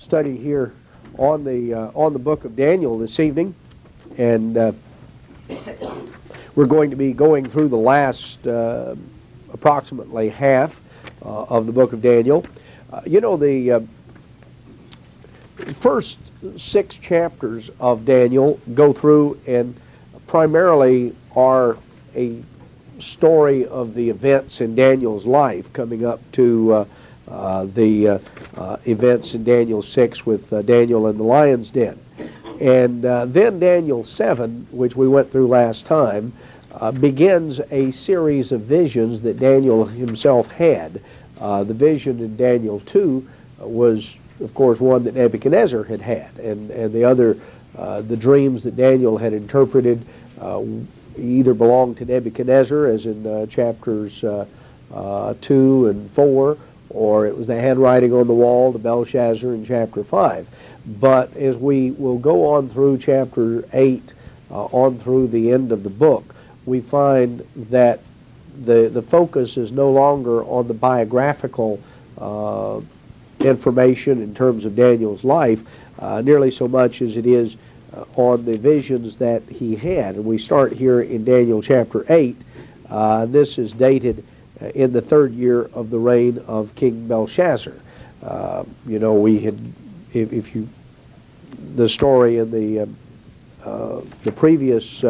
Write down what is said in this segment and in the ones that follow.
study here on the book of Daniel this evening, and we're going to be going through the last approximately half of the book of Daniel. The first 6 chapters of Daniel go through and primarily are a story of the events in Daniel's life, coming up to the events in Daniel 6 with Daniel in the lion's den. And then Daniel 7, which we went through last time, begins a series of visions that Daniel himself had. The vision in Daniel 2 was, of course, one that Nebuchadnezzar had had, and the other, the dreams that Daniel had interpreted either belonged to Nebuchadnezzar, as in chapters 2 and 4, or it was the handwriting on the wall to Belshazzar in chapter 5. But as we will go on through chapter 8, on through the end of the book, we find that the focus is no longer on the biographical information in terms of Daniel's life, nearly so much as it is on the visions that he had. And we start here in Daniel chapter 8. This is dated in the 3rd year of the reign of King Belshazzar. We had, if you, the story in the previous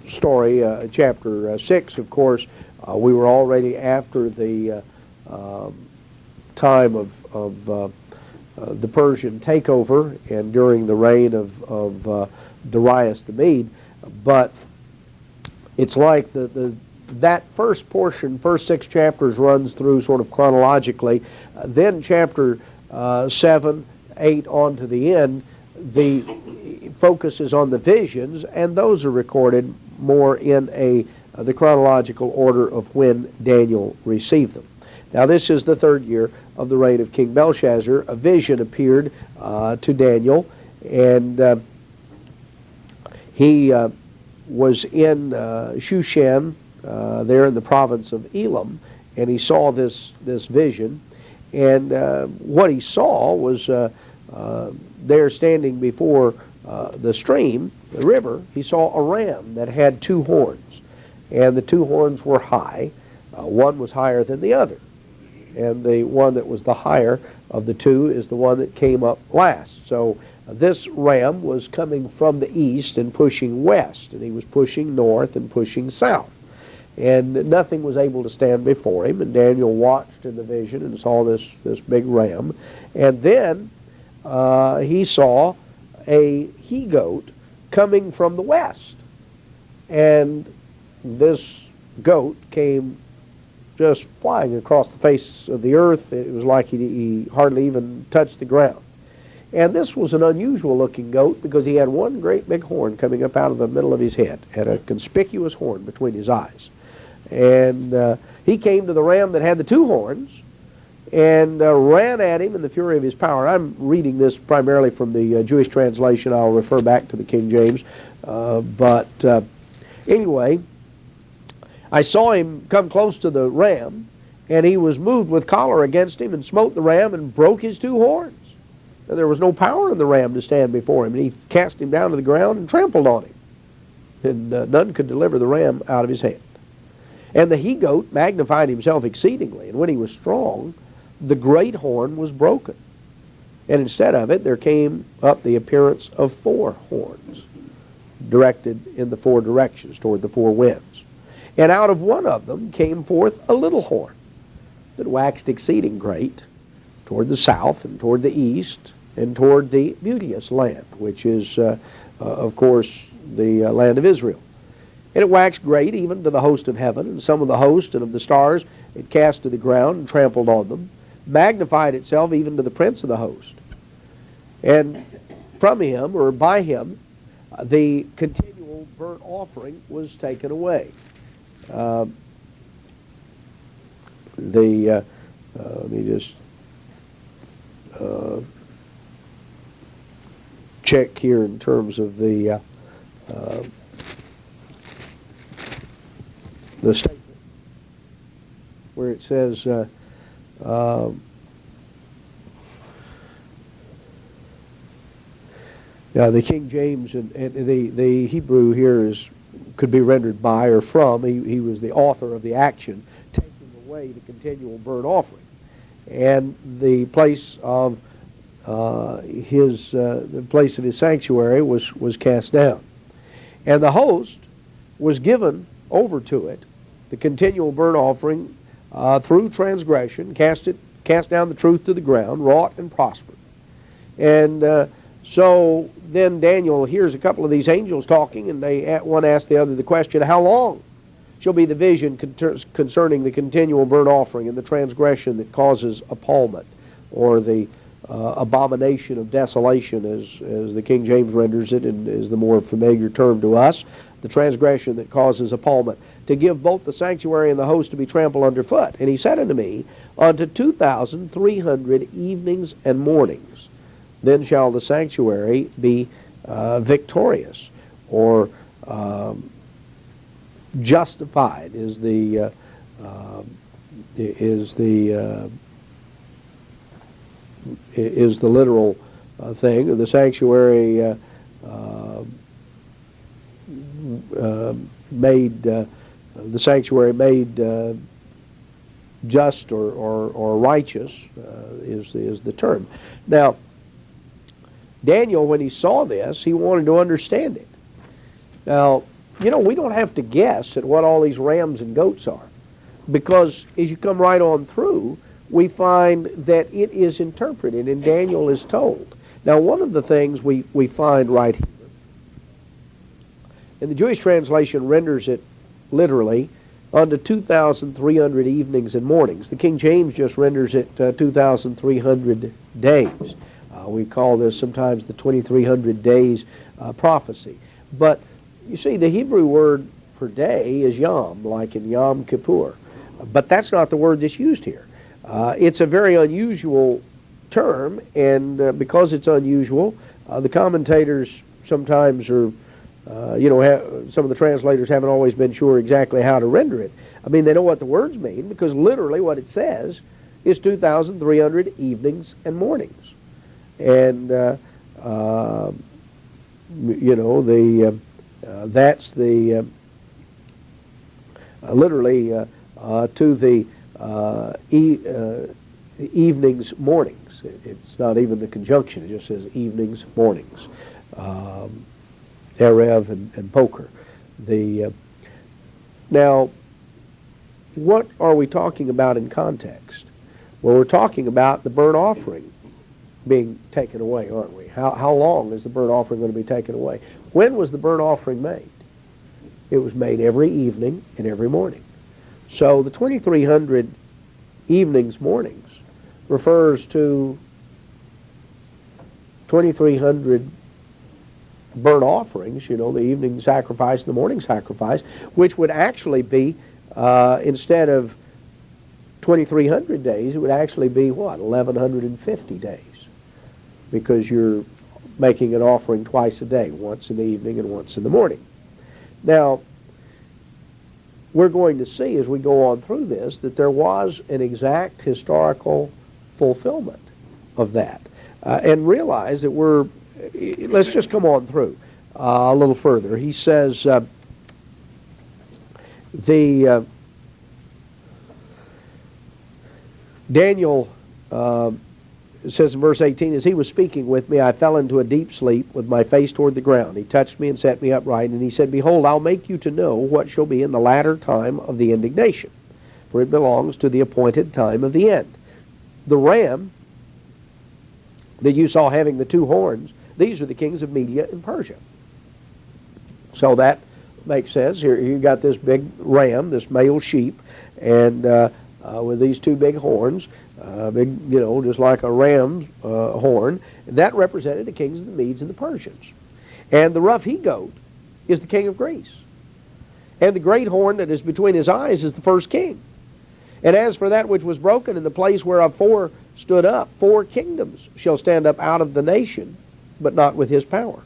story, chapter 6, of course, we were already after the time of the Persian takeover and during the reign of Darius the Mede. But it's like that first portion, first 6 chapters, runs through sort of chronologically. Then chapter 7, 8 on to the end, the focus is on the visions, and those are recorded more in the chronological order of when Daniel received them. Now, this is the 3rd year of the reign of King Belshazzar. A vision appeared to Daniel, and he was in Shushan, there in the province of Elam, and he saw this vision. And what he saw was there standing before the stream, the river, he saw a ram that had 2 horns, and the 2 horns were high. One was higher than the other, and the one that was the higher of the 2 is the one that came up last. So this ram was coming from the east and pushing west, and he was pushing north and pushing south, and nothing was able to stand before him. And Daniel watched in the vision and saw this big ram, and then he saw a he-goat coming from the west, and this goat came just flying across the face of the earth. It was like he hardly even touched the ground. And this was an unusual looking goat because he had one great big horn coming up out of the middle of his head, had a conspicuous horn between his eyes. And he came to the ram that had the 2 horns and ran at him in the fury of his power. I'm reading this primarily from the Jewish translation. I'll refer back to the King James. But anyway, I saw him come close to the ram, and he was moved with choler against him and smote the ram and broke his 2 horns. And there was no power in the ram to stand before him, and he cast him down to the ground and trampled on him. And none could deliver the ram out of his hand. And the he-goat magnified himself exceedingly, and when he was strong, the great horn was broken. And instead of it, there came up the appearance of 4 horns, directed in the 4 directions, toward the 4 winds. And out of one of them came forth a little horn that waxed exceeding great, toward the south and toward the east and toward the beauteous land, which is, of course, the land of Israel. And it waxed great even to the host of heaven, and some of the host and of the stars it cast to the ground and trampled on them, magnified itself even to the prince of the host. And from him, or by him, the continual burnt offering was taken away. Let me just check here in terms of the statement where it says The King James and the Hebrew here could be rendered by or from. He was the author of the action, taking away the continual burnt offering, and the place of his sanctuary was cast down, and the host was given over to it, the continual burnt offering through transgression, cast down the truth to the ground, wrought and prospered. And so then Daniel hears a couple of these angels talking, and one asked the other the question, how long shall be the vision concerning the continual burnt offering and the transgression that causes appalment, or the abomination of desolation, as the King James renders it, and is the more familiar term to us, the transgression that causes appalment, to give both the sanctuary and the host to be trampled underfoot. And he said unto me, unto 2,300 evenings and mornings, then shall the sanctuary be victorious, or justified is the literal thing. The sanctuary made just or righteous is the term. Now, Daniel, when he saw this, he wanted to understand it. Now, we don't have to guess at what all these rams and goats are, because as you come right on through, we find that it is interpreted, and Daniel is told. Now, one of the things we find right here, and the Jewish translation renders it literally, unto 2,300 evenings and mornings. The King James just renders it 2,300 days. We call this sometimes the 2,300 days prophecy. But you see, the Hebrew word for day is yom, like in Yom Kippur. But that's not the word that's used here. It's a very unusual term, and because it's unusual, the commentators sometimes are, some of the translators haven't always been sure exactly how to render it. I mean, they know what the words mean, because literally what it says is 2,300 evenings and mornings. And, that's the, literally to the evenings, mornings. It's not even the conjunction. It just says evenings, mornings. Erev and Poker. Now, what are we talking about in context? Well, we're talking about the burnt offering being taken away, aren't we? How long is the burnt offering going to be taken away? When was the burnt offering made? It was made every evening and every morning. So the 2,300 evenings, mornings refers to 2,300 burnt offerings, the evening sacrifice and the morning sacrifice, which would actually be, instead of 2,300 days, it would actually be, 1,150 days, because you're making an offering twice a day, once in the evening and once in the morning. Now, we're going to see as we go on through this that there was an exact historical fulfillment of that. And realize that let's just come on through a little further. He says, Daniel says in verse 18, as he was speaking with me, I fell into a deep sleep with my face toward the ground. He touched me and set me upright, and he said, behold, I'll make you to know what shall be in the latter time of the indignation, for it belongs to the appointed time of the end. The ram that you saw having the two horns, these are the kings of Media and Persia. So that makes sense. Here you got this big ram, this male sheep, and with these two big horns, just like a ram's horn. That represented the kings of the Medes and the Persians. And the rough he-goat is the king of Greece. And the great horn that is between his eyes is the first king. And as for that which was broken in the place whereof four stood up, 4 kingdoms shall stand up out of the nation, but not with his power.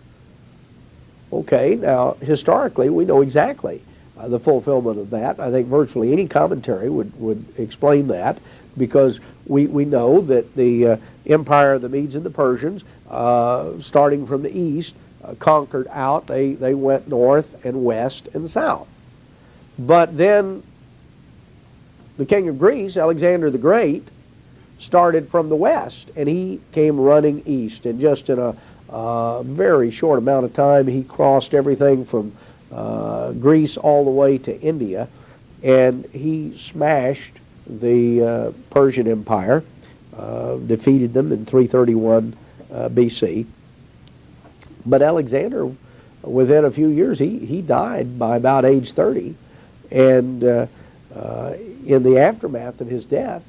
Okay, now historically we know exactly the fulfillment of that. I think virtually any commentary would explain that, because we know that the empire of the Medes and the Persians, starting from the east, conquered out. They went north and west and south. But then the king of Greece, Alexander the Great, started from the west, and he came running east. And just in a very short amount of time, he crossed everything from Greece all the way to India, and he smashed the Persian Empire, defeated them in 331 BC. But Alexander, within a few years, he died by about age 30, and in the aftermath of his death,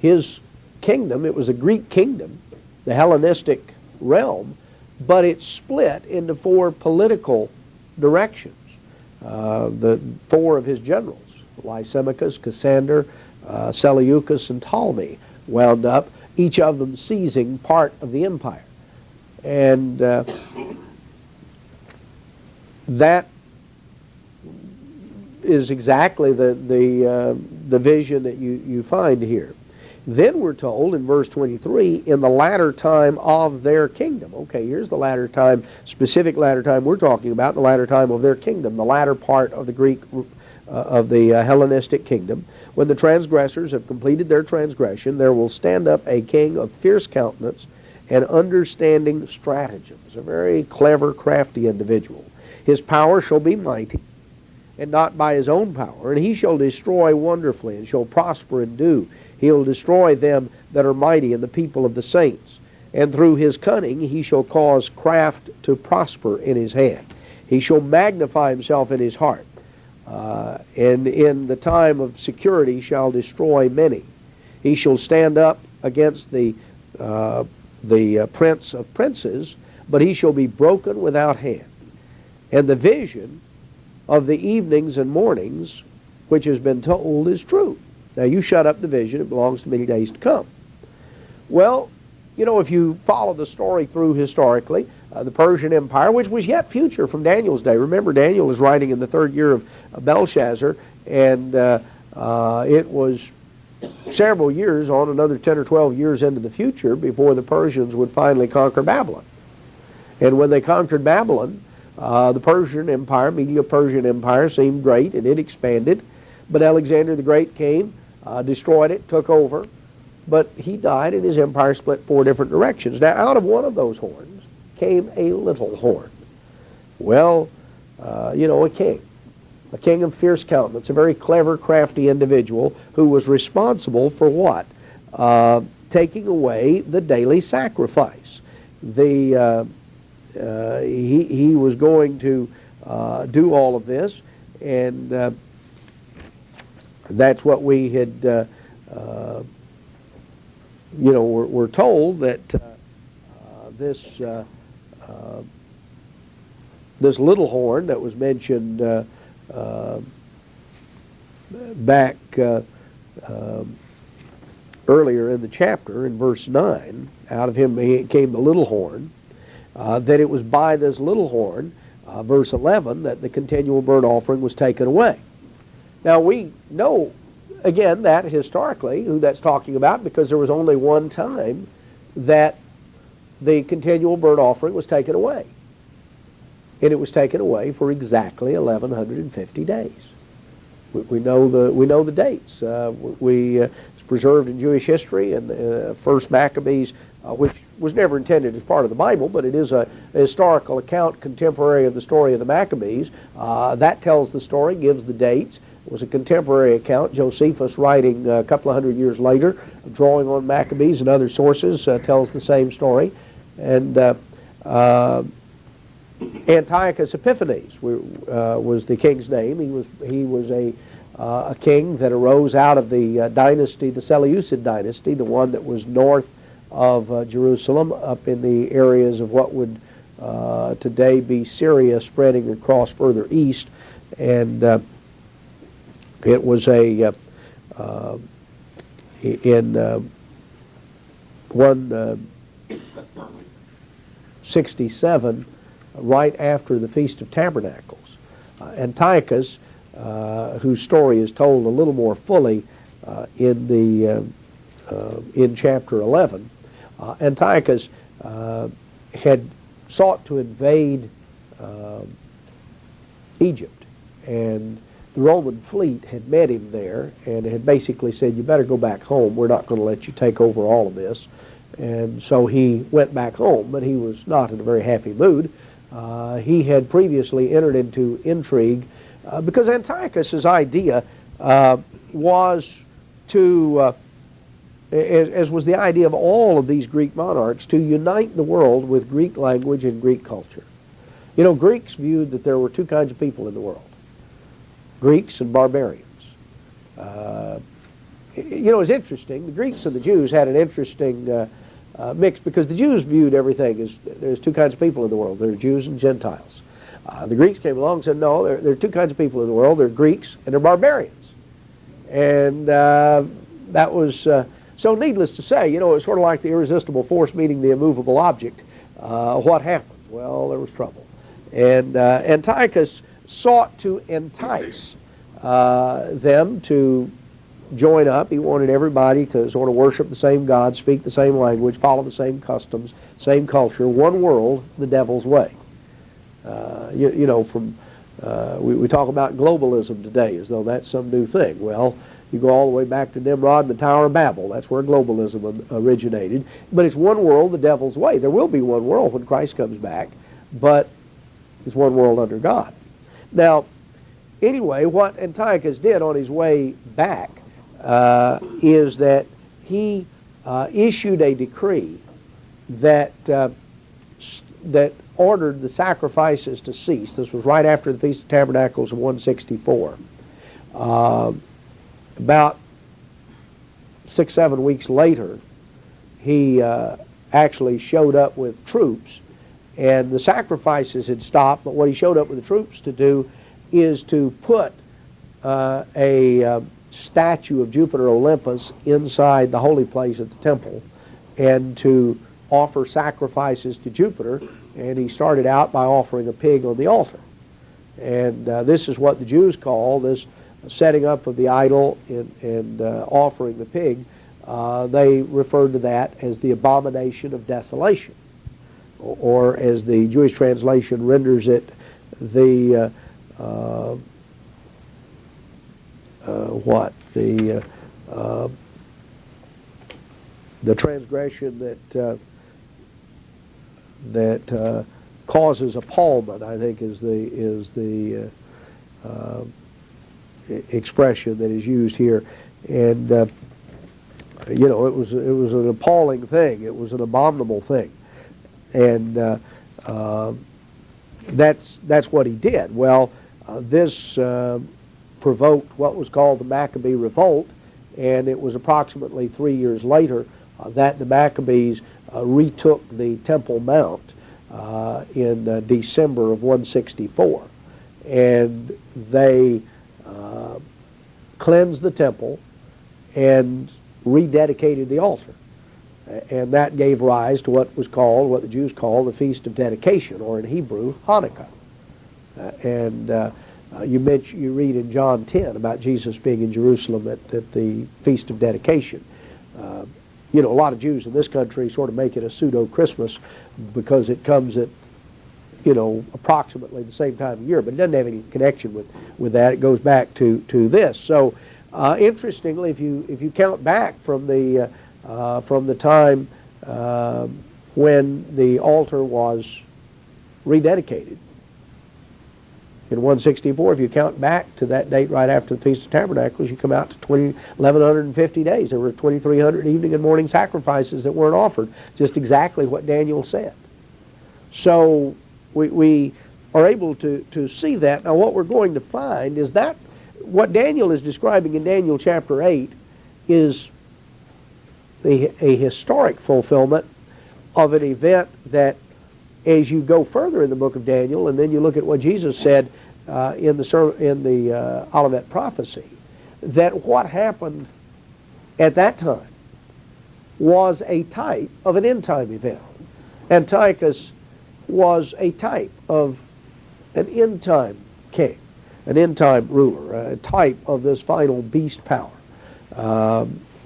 his kingdom, it was a Greek kingdom, the Hellenistic realm, but it split into 4 political directions. The 4 of his generals, Lysimachus, Cassander, Seleucus, and Ptolemy, wound up, each of them seizing part of the empire. And that is exactly the vision that you find here. Then we're told in verse 23, in the latter time of their kingdom. Okay, here's the latter time, specific latter time we're talking about, the latter time of their kingdom, the latter part of the Greek, of the Hellenistic kingdom. When the transgressors have completed their transgression, there will stand up a king of fierce countenance and understanding stratagems, a very clever, crafty individual. His power shall be mighty, and not by his own power, and he shall destroy wonderfully, and shall prosper and do. He will destroy them that are mighty, and the people of the saints. And through his cunning he shall cause craft to prosper in his hand. He shall magnify himself in his heart, and in the time of security shall destroy many. He shall stand up against the prince of princes, but he shall be broken without hand. And the vision of the evenings and mornings which has been told is true. Now you shut up the vision, it belongs to many days to come. Well, you know, if you follow the story through historically, the Persian Empire, which was yet future from Daniel's day. Remember, Daniel was writing in the 3rd year of Belshazzar, and it was several years, on another 10 or 12 years into the future, before the Persians would finally conquer Babylon. And when they conquered Babylon, the Persian Empire, Medo-Persian Empire, seemed great, and it expanded. But Alexander the Great came, destroyed it, took over, but he died, and his empire split 4 different directions. Now, out of one of those horns came a little horn. Well, you know, a king of fierce countenance, a very clever, crafty individual who was responsible for what? Taking away the daily sacrifice. He was going to do all of this, and that's what we had, you know, we're told that this little horn that was mentioned back earlier in the chapter, in verse 9, out of him came the little horn, that it was by this little horn, verse 11, that the continual burnt offering was taken away. Now we know, again, that historically, who that's talking about, because there was only one time that the continual burnt offering was taken away. And it was taken away for exactly 1,150 days. We know the dates. It's preserved in Jewish history, and First Maccabees, which was never intended as part of the Bible, but it is a historical account contemporary of the story of the Maccabees. That tells the story, gives the dates. It was a contemporary account. Josephus, writing a couple of hundred years later, drawing on Maccabees and other sources, tells the same story. And Antiochus Epiphanes was the king's name. He was a king that arose out of the dynasty, the Seleucid dynasty, the one that was north of Jerusalem, up in the areas of what would today be Syria, spreading across further east. And it was in 167, right after the Feast of Tabernacles. Antiochus whose story is told a little more fully in chapter 11. Antiochus had sought to invade Egypt, and the Roman fleet had met him there and had basically said, you better go back home. We're not going to let you take over all of this. And so he went back home, but he was not in a very happy mood. He had previously entered into intrigue because Antiochus's idea was to, as was the idea of all of these Greek monarchs, to unite the world with Greek language and Greek culture. You know, Greeks viewed that there were two kinds of people in the world, Greeks and barbarians. You know, it's interesting. The Greeks and the Jews had an interesting mix, because the Jews viewed everything as there's two kinds of people in the world. There are Jews and Gentiles. The Greeks came along and said, no, there are two kinds of people in the world. There are Greeks and there are barbarians. And that was, so needless to say, you know, it's sort of like the irresistible force meeting the immovable object. What happened? Well, there was trouble. And Antiochus sought to entice them to join up. He wanted everybody to sort of worship the same God, speak the same language, follow the same customs, same culture, one world, the devil's way. You know, we talk about globalism today as though that's some new thing. Well, you go all the way back to Nimrod and the Tower of Babel. That's where globalism originated. But it's one world, the devil's way. There will be one world when Christ comes back, but it's one world under God. Now, anyway, what Antiochus did on his way back is that he issued a decree that that ordered the sacrifices to cease. This was right after the Feast of Tabernacles of 164. About 6-7 weeks later, he actually showed up with troops, and the sacrifices had stopped, but what he showed up with the troops to do is to put a statue of Jupiter Olympus inside the holy place at the temple and to offer sacrifices to Jupiter. And he started out by offering a pig on the altar. And this is what the Jews call this setting up of the idol and offering the pig. They referred to that as the Abomination of Desolation, or as the Jewish translation renders it, the the transgression that causes appallment, I think, is the expression that is used here. And you know, it was an appalling thing. It was an abominable thing, and that's what he did. Well, this provoked what was called the Maccabee Revolt, and it was approximately 3 years later that the Maccabees retook the Temple Mount in December of 164, and they cleansed the temple and rededicated the altar, and that gave rise to what the Jews call the Feast of Dedication, or in Hebrew, Hanukkah. You read in John 10 about Jesus being in Jerusalem at the Feast of Dedication. You know, a lot of Jews in this country sort of make it a pseudo-Christmas because it comes at, you know, approximately the same time of year, but it doesn't have any connection with that. It goes back to this. So, interestingly, if you count back from the time when the altar was rededicated in 164, if you count back to that date right after the Feast of Tabernacles, you come out to 1,150 days. There were 2,300 evening and morning sacrifices that weren't offered, just exactly what Daniel said. So we are able to see that. Now, what we're going to find is that what Daniel is describing in Daniel chapter 8 is a historic fulfillment of an event that, as you go further in the book of Daniel, and then you look at what Jesus said in the Olivet prophecy, that what happened at that time was a type of an end-time event. Antiochus was a type of an end-time king. an end-time ruler, a type of this final beast power.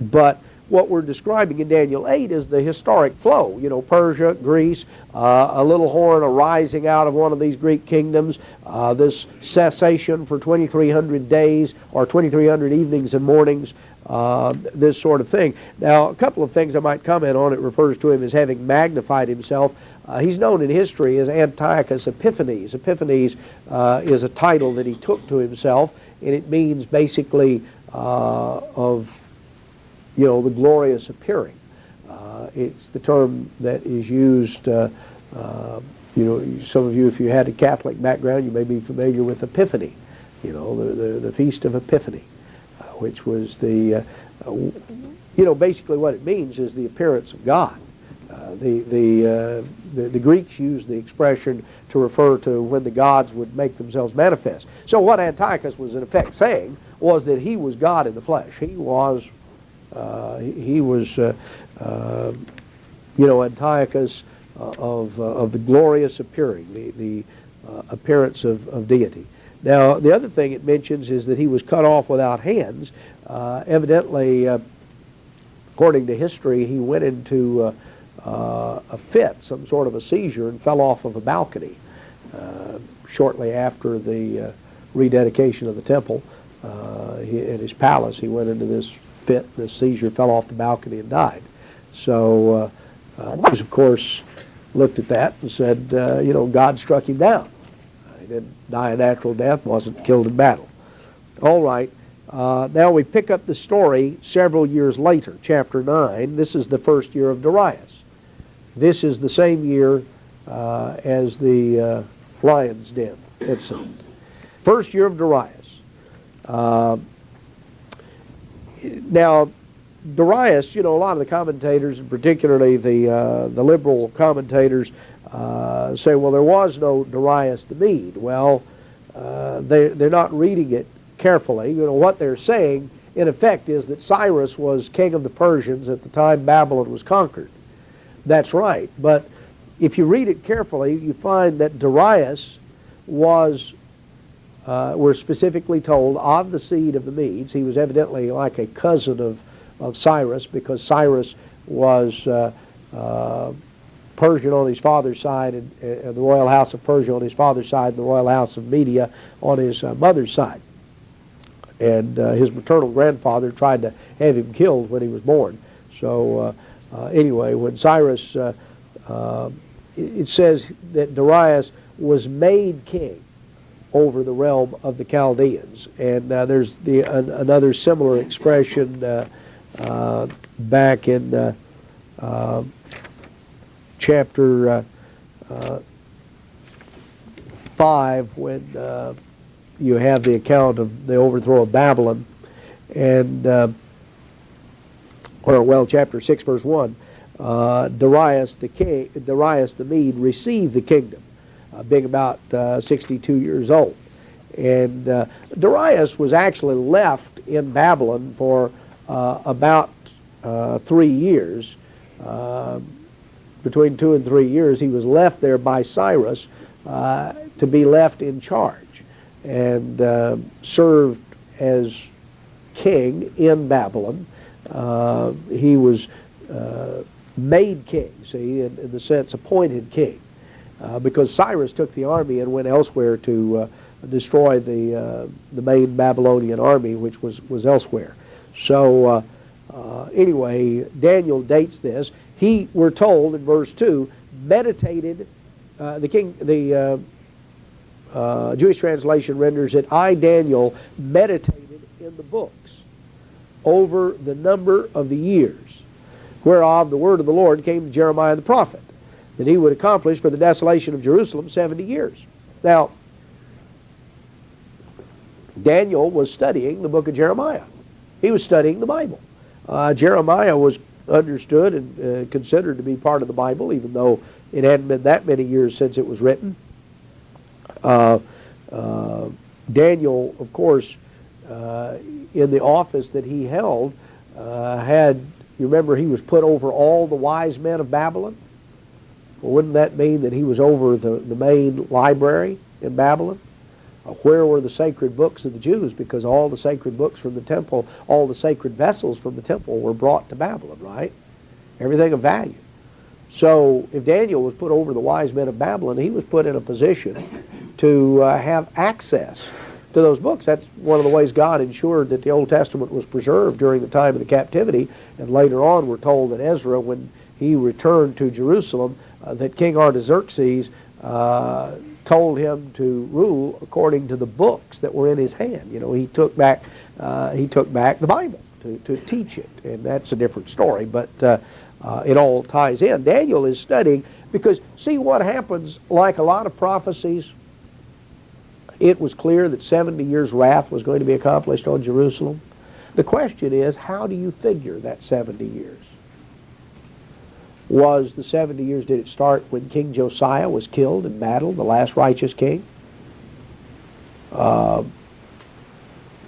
But what we're describing in Daniel 8 is the historic flow. You know, Persia, Greece, a little horn arising out of one of these Greek kingdoms, this cessation for 2,300 days or 2,300 evenings and mornings, this sort of thing. Now, a couple of things I might comment on. It refers to him as having magnified himself. He's known in history as Antiochus Epiphanes. Epiphanes is a title that he took to himself, and it means basically of, you know, the glorious appearing. It's the term that is used, you know, some of you, if you had a Catholic background, you may be familiar with Epiphany, you know, the Feast of Epiphany, which was the, you know, basically what it means is the appearance of God. The Greeks used the expression to refer to when the gods would make themselves manifest. So what Antiochus was in effect saying was that he was God in the flesh. He was, you know, Antiochus of the glorious appearing, the appearance of deity. Now, the other thing it mentions is that he was cut off without hands. Evidently, according to history, he went into a fit, some sort of a seizure, and fell off of a balcony shortly after the rededication of the temple. In his palace, he went into this fit, this seizure, fell off the balcony and died. So Moses, of course, looked at that and said, you know, God struck him down. He didn't die a natural death, wasn't killed in battle. All right. Now we pick up the story several years later, chapter 9. This is the first year of Darius. This is the same year as the lion's den incident. First year of Darius. Now, Darius, you know, a lot of the commentators, and particularly the liberal commentators, say, well, there was no Darius the Mede. Well, they're not reading it carefully. You know, what they're saying, in effect, is that Cyrus was king of the Persians at the time Babylon was conquered. That's right. But if you read it carefully, you find that Darius was, we're specifically told, of the seed of the Medes. He was evidently like a cousin of Cyrus, because Cyrus was Persian on his father's side, and the royal house of Persia on his father's side, and the royal house of Media on his mother's side. And his maternal grandfather tried to have him killed when he was born. So anyway, when Cyrus, it says that Darius was made king over the realm of the Chaldeans. And there's another similar expression back in chapter 5, when you have the account of the overthrow of Babylon, and chapter 6, verse 1, Darius the Mede received the kingdom, being about 62 years old. And Darius was actually left in Babylon for about 3 years. Between 2 and 3 years, he was left there by Cyrus to be left in charge, and served as king in Babylon. He was made king, see, in the sense appointed king, because Cyrus took the army and went elsewhere to destroy the main Babylonian army, which was elsewhere. So anyway, Daniel dates this. He, we're told in verse 2, meditated, the Jewish translation renders it, I, Daniel, meditated in the books over the number of the years, whereof the word of the Lord came to Jeremiah the prophet, that he would accomplish for the desolation of Jerusalem 70 years. Now, Daniel was studying the book of Jeremiah. He was studying the Bible. Jeremiah was understood and considered to be part of the Bible, even though it hadn't been that many years since it was written. Daniel, of course, in the office that he held, you remember, he was put over all the wise men of Babylon? Well, wouldn't that mean that he was over the main library in Babylon? Where were the sacred books of the Jews? Because all the sacred books from the temple, all the sacred vessels from the temple were brought to Babylon, right? Everything of value. So if Daniel was put over the wise men of Babylon, he was put in a position to have access to those books. That's one of the ways God ensured that the Old Testament was preserved during the time of the captivity. And later on we're told that Ezra, when he returned to Jerusalem, that King Artaxerxes told him to rule according to the books that were in his hand. You know, he took back the Bible to teach it, and that's a different story, but it all ties in. Daniel is studying because, see what happens, like a lot of prophecies, it was clear that 70 years' wrath was going to be accomplished on Jerusalem. The question is, how do you figure that 70 years? Was the 70 years, did it start when King Josiah was killed in battle, the last righteous king? What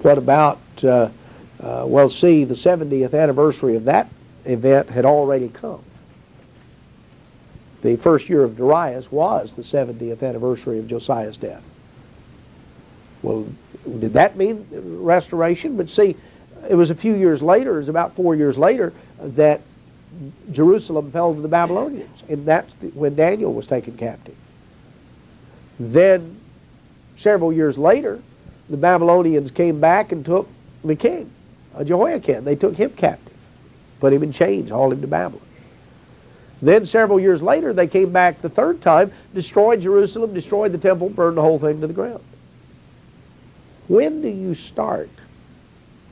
about, well, see, the 70th anniversary of that event had already come. The first year of Darius was the 70th anniversary of Josiah's death. Well, did that mean restoration? But see, it was a few years later, it was about 4 years later, that Jerusalem fell to the Babylonians, and that's when Daniel was taken captive. Then, several years later, the Babylonians came back and took the king, Jehoiakim. They took him captive, put him in chains, hauled him to Babylon. Then, several years later, they came back the third time, destroyed Jerusalem, destroyed the temple, burned the whole thing to the ground. When do you start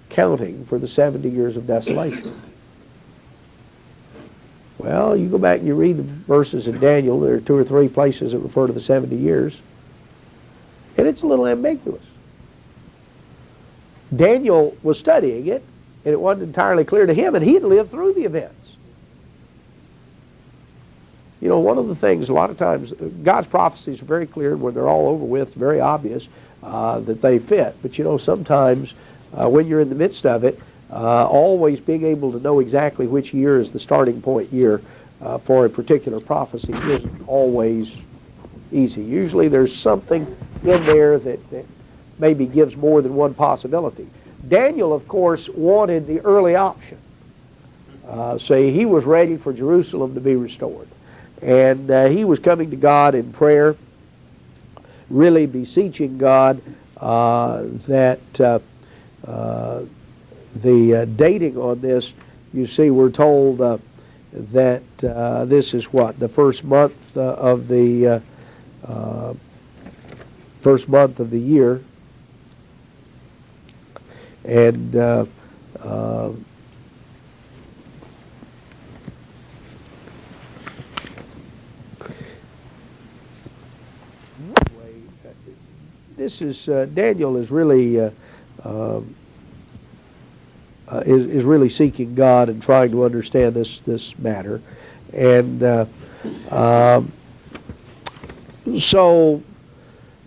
counting for the 70 years of desolation? Well, you go back and you read the verses in Daniel. There are 2 or 3 places that refer to the 70 years. And it's a little ambiguous. Daniel was studying it, and it wasn't entirely clear to him, and he had lived through the events. You know, one of the things, a lot of times, God's prophecies are very clear. When they're all over with, very obvious that they fit. But, you know, sometimes when you're in the midst of it, always being able to know exactly which year is the starting point year for a particular prophecy isn't always easy. Usually there's something in there that maybe gives more than one possibility. Daniel, of course, wanted the early option. Say he was ready for Jerusalem to be restored. And he was coming to God in prayer, really beseeching God that the dating on this, you see, we're told that this is what? The first month of the year. And this is Daniel is really is really seeking God and trying to understand this matter, and so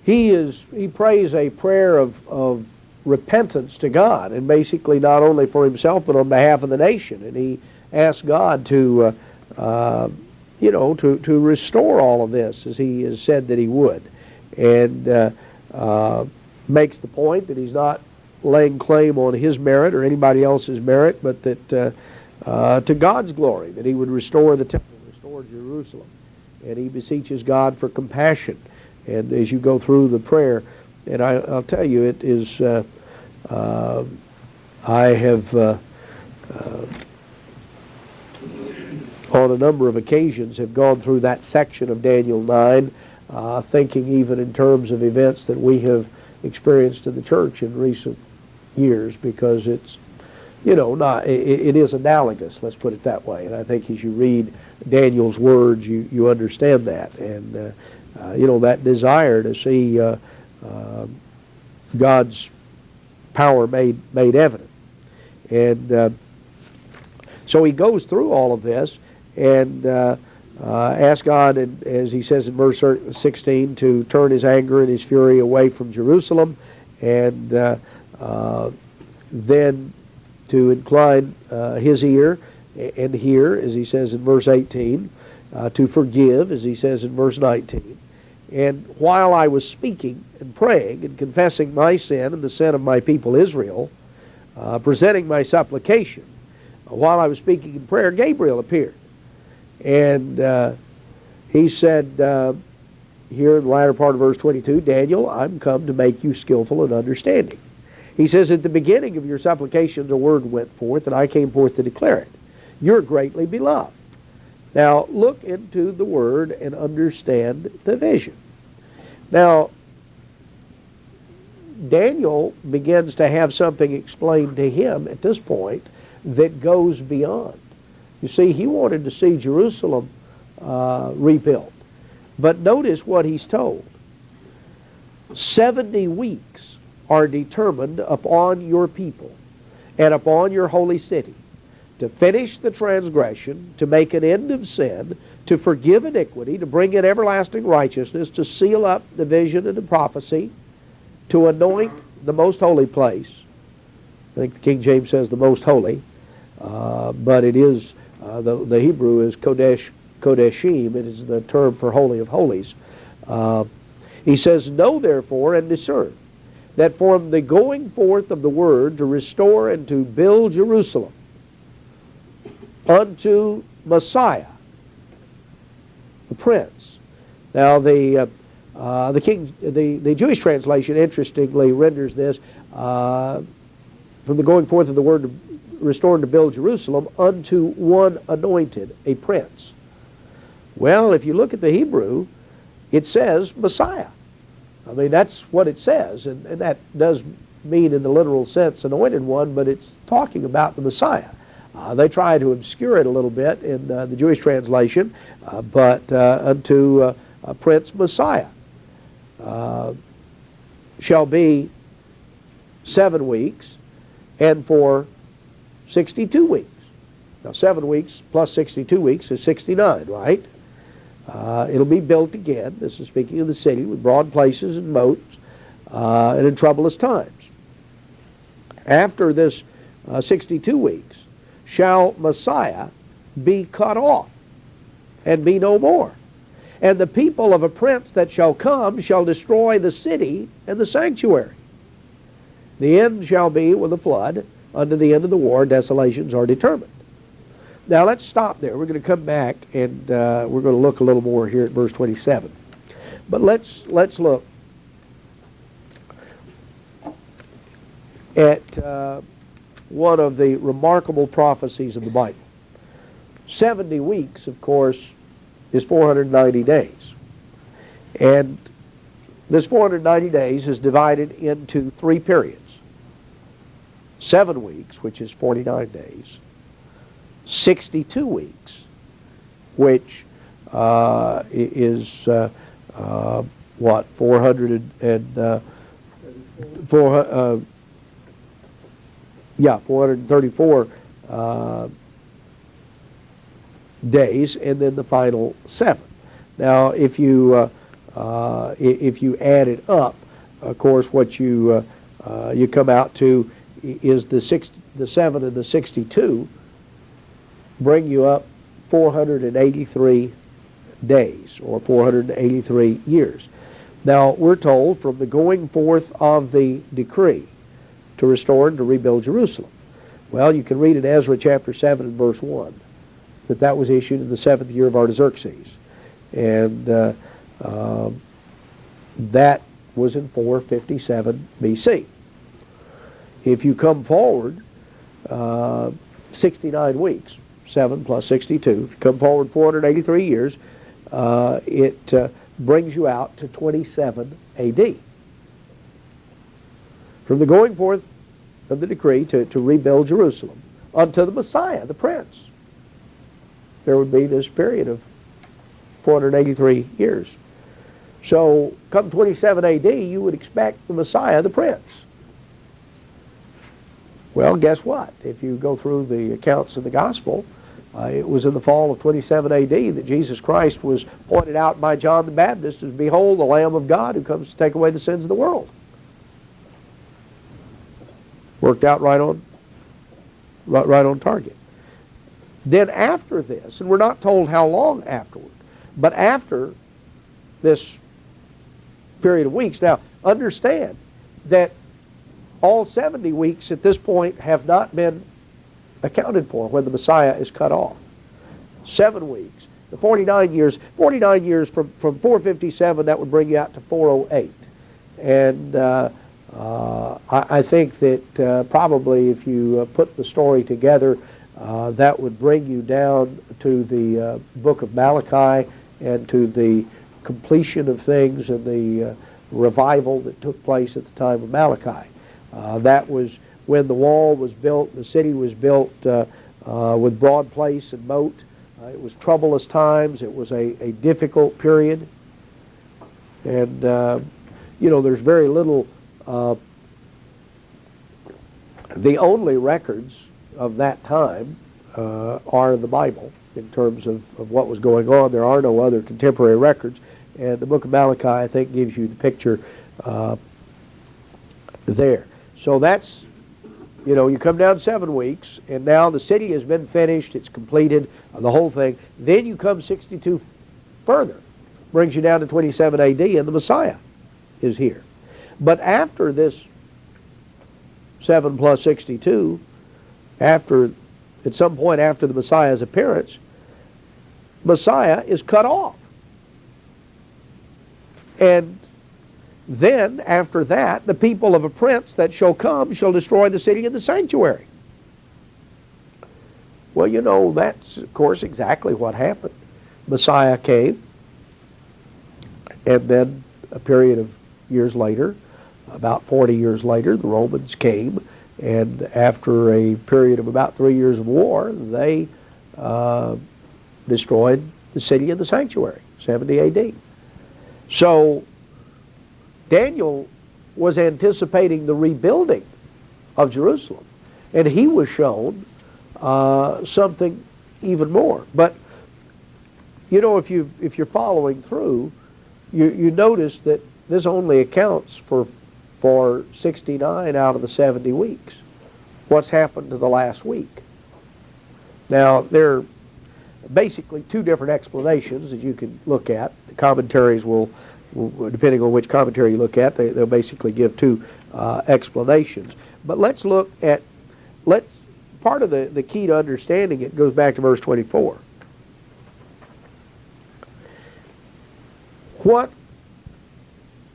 he prays a prayer of repentance to God, and basically not only for himself but on behalf of the nation, and he asks God to to restore all of this as he has said that he would, and makes the point that he's not laying claim on his merit or anybody else's merit, but that to God's glory, that he would restore the temple, restore Jerusalem. And he beseeches God for compassion. And as you go through the prayer, and I'll tell you, it is, I have, on a number of occasions, have gone through that section of Daniel 9, thinking even in terms of events that we have experienced in the church in recent years, because it's, it is analogous, let's put it that way. And I think as you read Daniel's words, you understand that. And, that desire to see God's power made evident. And so he goes through all of this and asks God, and as he says in verse 16, to turn his anger and his fury away from Jerusalem, and then to incline his ear and hear, as he says in verse 18, to forgive, as he says in verse 19. And while I was speaking, and praying and confessing my sin and the sin of my people Israel, presenting my supplication, while I was speaking in prayer, Gabriel appeared. And he said, here in the latter part of verse 22, Daniel, I'm come to make you skillful in understanding. He says, at the beginning of your supplications a word went forth, and I came forth to declare it. You're greatly beloved. Now, look into the word and understand the vision. Now, Daniel begins to have something explained to him at this point that goes beyond. You see, he wanted to see Jerusalem rebuilt. But notice what he's told. 70 weeks are determined upon your people and upon your holy city to finish the transgression, to make an end of sin, to forgive iniquity, to bring in everlasting righteousness, to seal up the vision and the prophecy, to anoint the most holy place. I think the King James says the most holy, but it is, the Hebrew is Kodesh, Kodeshim. It is the term for Holy of Holies. He says, know therefore and discern that from the going forth of the word to restore and to build Jerusalem unto Messiah, the Prince. Now the Jewish translation interestingly renders this from the going forth of the word to restore and to build Jerusalem unto one anointed, a prince. Well, if you look at the Hebrew, it says Messiah. I mean, that's what it says, and that does mean in the literal sense anointed one, but it's talking about the Messiah. They try to obscure it a little bit in the Jewish translation, but unto Prince Messiah shall be 7 weeks, and for 62 weeks. Now, 7 weeks plus 62 weeks is 69, right? It'll be built again. This is speaking of the city with broad places and moats and in troublous times. After this 62 weeks, shall Messiah be cut off and be no more. And the people of a prince that shall come shall destroy the city and the sanctuary. The end shall be with a flood. Unto the end of the war, desolations are determined. Now let's stop there. We're going to come back and we're going to look a little more here at verse 27. But let's look at one of the remarkable prophecies of the Bible. 70 weeks, of course, is 490 days. And this 490 days is divided into 3 periods. 7 weeks, which is 49 days. 62 weeks, which is what, 434 days, and then the final 7. Now, if you add it up, of course, what you come out to is the 7 and the 62 bring you up 483 days, or 483 years. Now, we're told from the going forth of the decree to restore and to rebuild Jerusalem. Well, you can read in Ezra chapter 7 and verse 1 that was issued in the 7th year of Artaxerxes. And that was in 457 BC. If you come forward 69 weeks, 7 plus 62, if you come forward 483 years, it brings you out to 27 AD. From the going forth of the decree to rebuild Jerusalem unto the Messiah, the Prince, there would be this period of 483 years. So come 27 AD, you would expect the Messiah, the Prince. Well, guess what? If you go through the accounts of the Gospel, it was in the fall of 27 AD that Jesus Christ was pointed out by John the Baptist as, behold, the Lamb of God who comes to take away the sins of the world. Worked out right on target. Then after this, and we're not told how long afterward, but after this period of weeks. Now, understand that all 70 weeks at this point have not been accounted for when the Messiah is cut off. 7 weeks. The 49 years from 457, that would bring you out to 408. And I think that probably if you put the story together, that would bring you down to the book of Malachi and to the completion of things and the revival that took place at the time of Malachi. That was when the wall was built, the city was built with broad place and moat. It was troublous times. It was a difficult period. And, there's very little. The only records of that time are the Bible in terms of what was going on. There are no other contemporary records. And the book of Malachi, I think, gives you the picture there. So that's, you come down 7 weeks, and now the city has been finished, it's completed, the whole thing. Then you come 62 further, brings you down to 27 AD, and the Messiah is here. But after this 7 plus 62, at some point after the Messiah's appearance, Messiah is cut off. And then, after that, the people of a prince that shall come shall destroy the city and the sanctuary. Well, that's, of course, exactly what happened. Messiah came, and then a period of years later, about 40 years later, the Romans came, and after a period of about 3 years of war, they destroyed the city and the sanctuary, 70 AD. So Daniel was anticipating the rebuilding of Jerusalem, and he was shown something even more. But if you're following through, you notice that this only accounts for 69 out of the 70 weeks. What's happened to the last week? Now, there are basically two different explanations that you can look at. The commentaries will, depending on which commentary you look at, they'll basically give two explanations. But let's look at, part of the key to understanding it goes back to verse 24. What,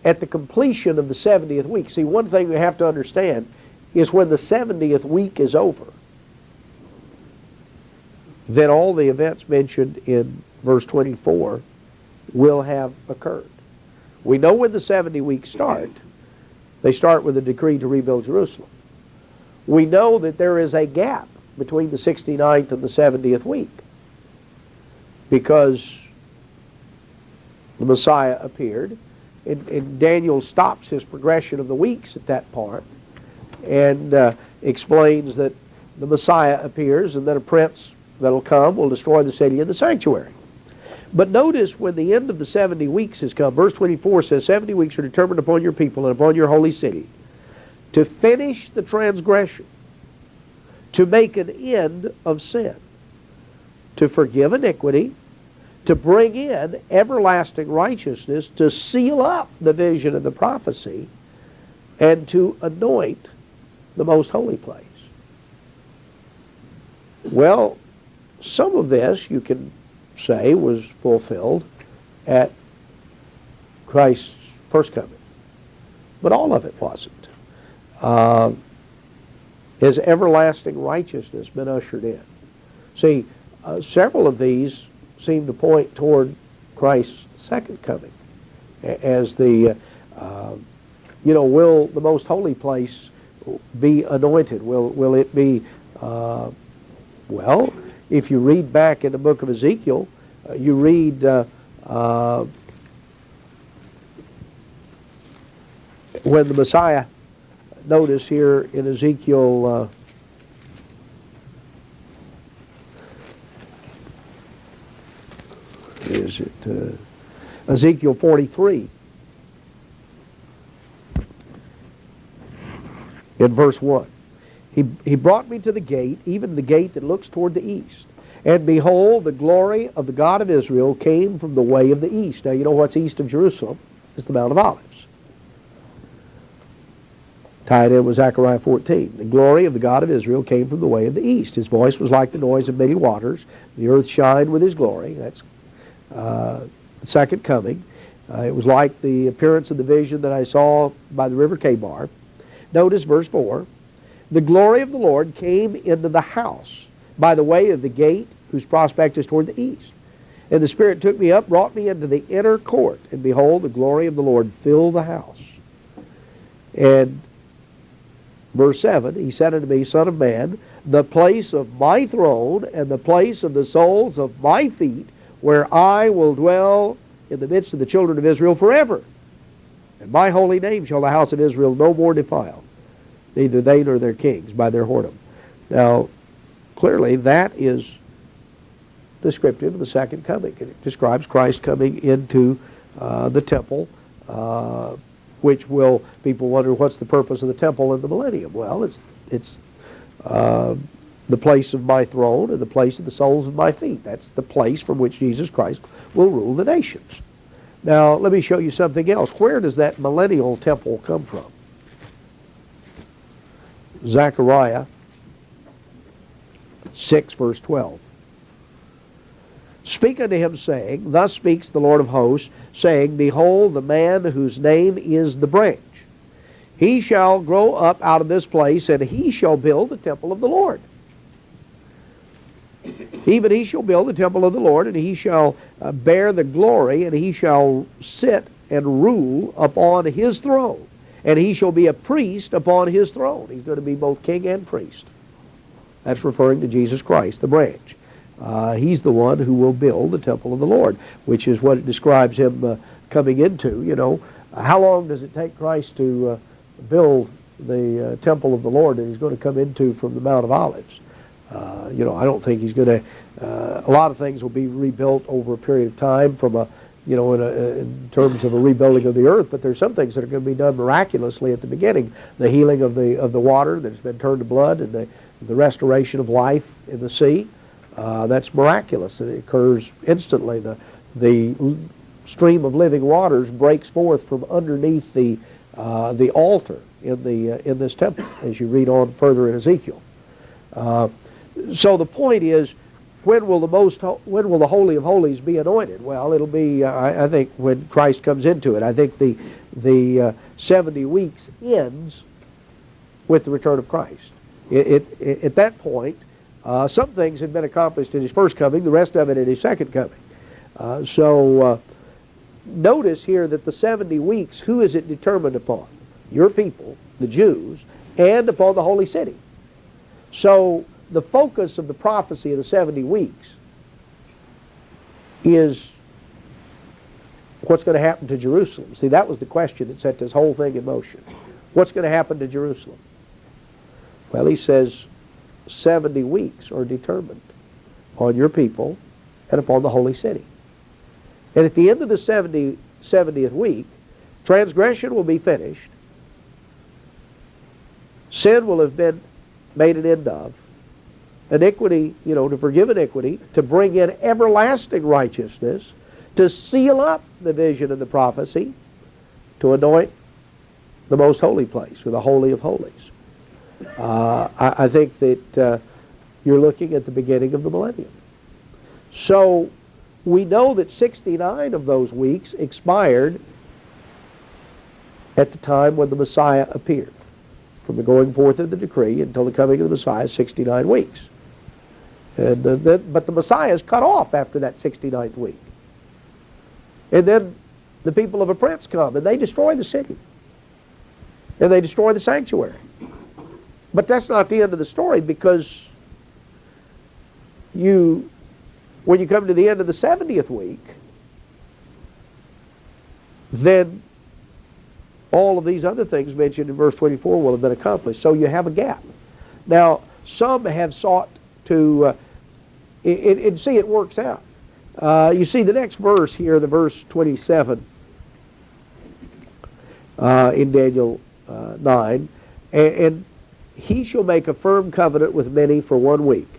at the completion of the 70th week, see, one thing we have to understand is when the 70th week is over, then all the events mentioned in verse 24 will have occurred. We know when the 70 weeks start. They start with a decree to rebuild Jerusalem. We know that there is a gap between the 69th and the 70th week because the Messiah appeared, and Daniel stops his progression of the weeks at that part and explains that the Messiah appears and then a prince that'll come will destroy the city and the sanctuary. But notice when the end of the 70 weeks has come, verse 24 says, 70 weeks are determined upon your people and upon your holy city to finish the transgression, to make an end of sin, to forgive iniquity, to bring in everlasting righteousness, to seal up the vision and the prophecy, and to anoint the most holy place. Well, some of this you can say was fulfilled at Christ's first coming, but all of it wasn't. Has everlasting righteousness been ushered in? See, several of these seem to point toward Christ's second coming as the, will the most holy place be anointed? Will it be, well, if you read back in the book of Ezekiel, you read when the Messiah, notice here in Ezekiel, is it Ezekiel 43 in verse 1. He brought me to the gate, even the gate that looks toward the east. And behold, the glory of the God of Israel came from the way of the east. Now, you know what's east of Jerusalem? It's the Mount of Olives. Tied in with Zechariah 14. The glory of the God of Israel came from the way of the east. His voice was like the noise of many waters. The earth shined with his glory. That's the second coming. It was like the appearance of the vision that I saw by the river Kabar. Notice verse 4. The glory of the Lord came into the house by the way of the gate whose prospect is toward the east. And the Spirit took me up, brought me into the inner court, and behold, the glory of the Lord filled the house. And verse 7, he said unto me, Son of man, the place of my throne and the place of the soles of my feet, where I will dwell in the midst of the children of Israel forever. And my holy name shall the house of Israel no more defile, neither they nor their kings by their whoredom. Now, clearly that is descriptive of the second coming. It describes Christ coming into the temple, which will, people wonder what's the purpose of the temple in the millennium. Well, it's the place of my throne and the place of the soles of my feet. That's the place from which Jesus Christ will rule the nations. Now, let me show you something else. Where does that millennial temple come from? Zechariah 6, verse 12. Speak unto him, saying, Thus speaks the Lord of hosts, saying, Behold, the man whose name is the branch. He shall grow up out of this place, and he shall build the temple of the Lord. Even he shall build the temple of the Lord, and he shall bear the glory, and he shall sit and rule upon his throne. And he shall be a priest upon his throne. He's going to be both king and priest. That's referring to Jesus Christ, the branch. He's the one who will build the temple of the Lord, which is what it describes him coming into. You know, how long does it take Christ to build the temple of the Lord that he's going to come into from the Mount of Olives? You know, I don't think he's going to. A lot of things will be rebuilt over a period of time from a, you know, in terms of a rebuilding of the earth. But there's some things that are going to be done miraculously at the beginning. The healing of the water that's been turned to blood, and the restoration of life in the sea. That's miraculous. It occurs instantly. The stream of living waters breaks forth from underneath the altar in this temple, as you read on further in Ezekiel. So the point is, when will the Holy of Holies be anointed? Well, it'll be I think when Christ comes into it. I think the 70 weeks ends with the return of Christ. At that point, some things had been accomplished in his first coming, the rest of it in his second coming. So notice here that the 70 weeks, who is it determined upon? Your people, the Jews, and upon the holy city. So the focus of the prophecy of the 70 weeks is what's going to happen to Jerusalem. See, that was the question that set this whole thing in motion. What's going to happen to Jerusalem? Well, he says 70 weeks are determined on your people and upon the holy city. And at the end of the 70th week, transgression will be finished. Sin will have been made an end of. Iniquity, you know, to forgive iniquity, to bring in everlasting righteousness, to seal up the vision and the prophecy, to anoint the most holy place, or the Holy of Holies. I think that you're looking at the beginning of the millennium. So we know that 69 of those weeks expired at the time when the Messiah appeared. From the going forth of the decree until the coming of the Messiah, 69 weeks. And but the Messiah is cut off after that 69th week. And then the people of a prince come, and they destroy the city. And they destroy the sanctuary. But that's not the end of the story, because when you come to the end of the 70th week, then all of these other things mentioned in verse 24 will have been accomplished. So you have a gap. Now, some have sought to, and see, it works out. You see the next verse here, the verse 27 in Daniel 9, and he shall make a firm covenant with many for 1 week.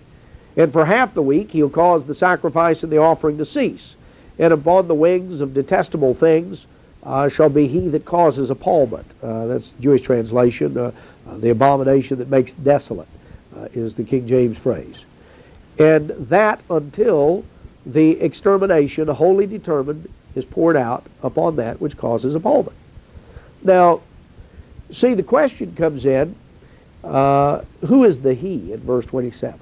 And for half the week he'll cause the sacrifice and the offering to cease. And upon the wings of detestable things shall be he that causes appallment. That's Jewish translation. The abomination that makes desolate is the King James phrase. And that until the extermination, wholly determined, is poured out upon that which causes appallment. Now, see, the question comes in, who is the he in verse 27?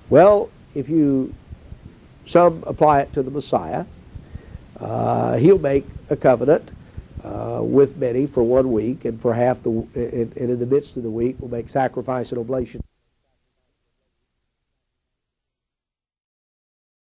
Well, some apply it to the Messiah. He'll make a covenant with many for 1 week, and for half and in the midst of the week will make sacrifice and oblation